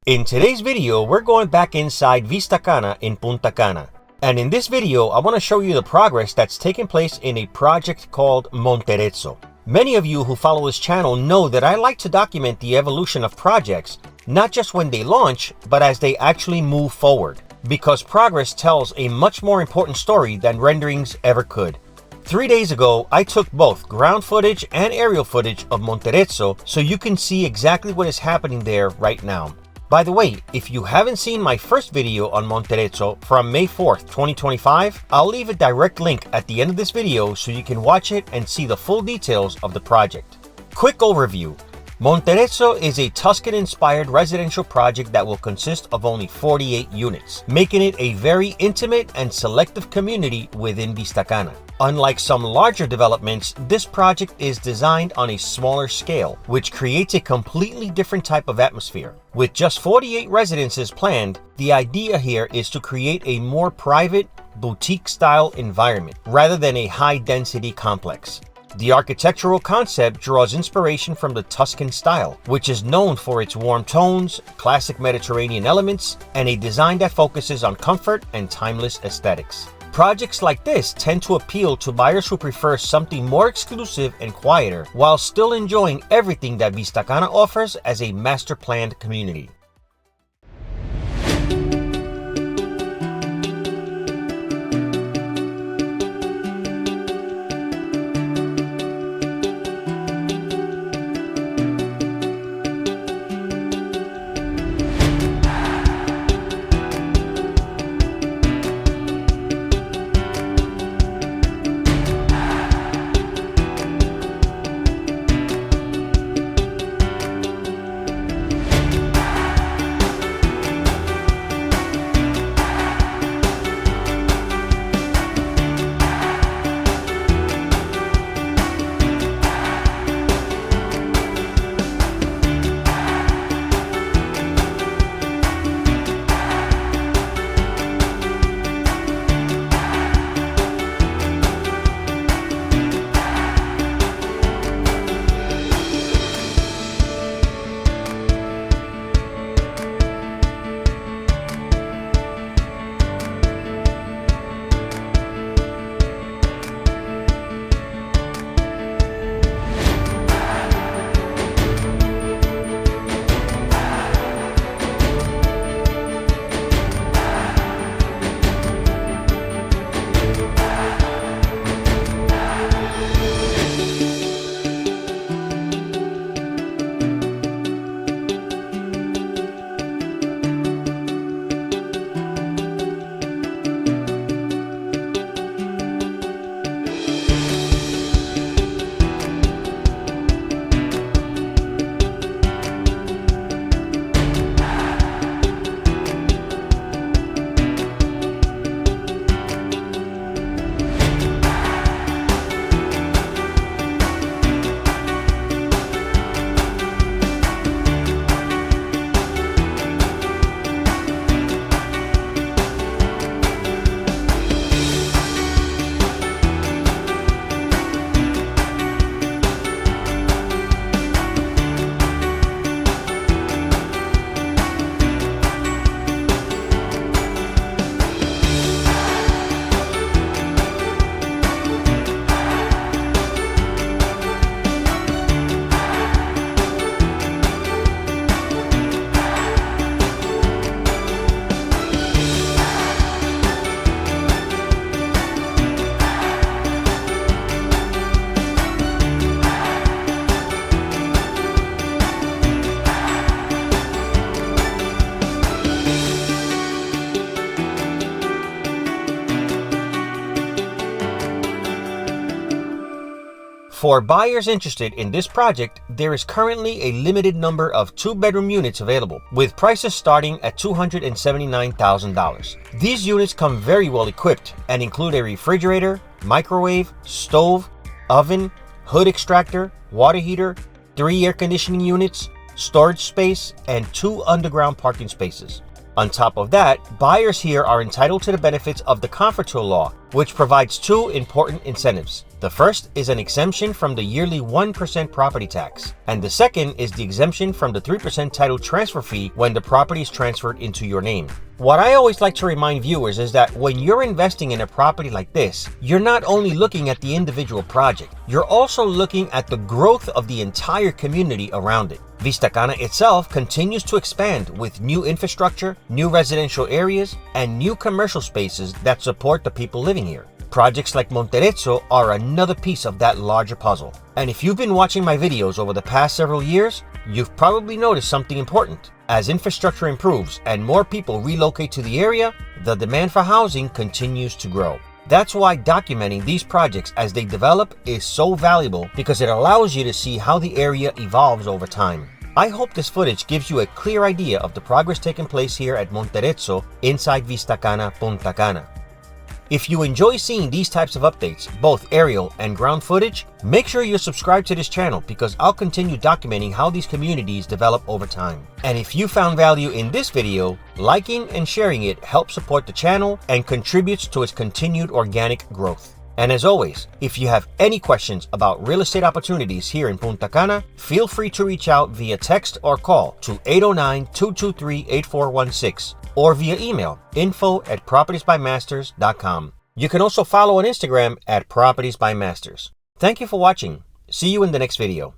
In today's video, we're going back inside Vista Cana in Punta Cana. And in this video, I want to show you the progress that's taken place in a project called Monterezzo. Many of you who follow this channel know that I like to document the evolution of projects, not just when they launch, but as they actually move forward, because progress tells a much more important story than renderings ever could. 3 days ago, I took both ground footage and aerial footage of Monterezzo so you can see exactly what is happening there right now. By the way, if you haven't seen my first video on Monterezzo from May 4th, 2025, I'll leave a direct link at the end of this video so you can watch it and see the full details of the project. Quick overview. Monterezzo is a Tuscan-inspired residential project that will consist of only 48 units, making it a very intimate and selective community within Vista Cana. Unlike some larger developments, this project is designed on a smaller scale, which creates a completely different type of atmosphere. With just 48 residences planned, the idea here is to create a more private, boutique-style environment, rather than a high-density complex. The architectural concept draws inspiration from the Tuscan style, which is known for its warm tones, classic Mediterranean elements, and a design that focuses on comfort and timeless aesthetics. Projects like this tend to appeal to buyers who prefer something more exclusive and quieter, while still enjoying everything that Vista Cana offers as a master-planned community. For buyers interested in this project, there is currently a limited number of 2-bedroom units available, with prices starting at $279,000. These units come very well equipped and include a refrigerator, microwave, stove, oven, hood extractor, water heater, 3 air conditioning units, storage space, and 2 underground parking spaces. On top of that, buyers here are entitled to the benefits of the CONFOTUR law, which provides two important incentives. The first is an exemption from the yearly 1% property tax, and the second is the exemption from the 3% title transfer fee when the property is transferred into your name. What I always like to remind viewers is that when you're investing in a property like this, you're not only looking at the individual project, you're also looking at the growth of the entire community around it. Vista Cana itself continues to expand with new infrastructure, new residential areas, and new commercial spaces that support the people living here. Projects like Monterezzo are another piece of that larger puzzle. And if you've been watching my videos over the past several years, you've probably noticed something important. As infrastructure improves and more people relocate to the area, the demand for housing continues to grow. That's why documenting these projects as they develop is so valuable, because it allows you to see how the area evolves over time. I hope this footage gives you a clear idea of the progress taking place here at Monterezzo inside Vistacana Punta Cana. If you enjoy seeing these types of updates, both aerial and ground footage, make sure you're subscribed to this channel, because I'll continue documenting how these communities develop over time. And if you found value in this video, liking and sharing it helps support the channel and contributes to its continued organic growth. And as always, if you have any questions about real estate opportunities here in Punta Cana, feel free to reach out via text or call to 809-223-8416. or via email info@propertiesbymasters.com. You can also follow on Instagram at Properties by Masters. Thank you for watching. See you in the next video.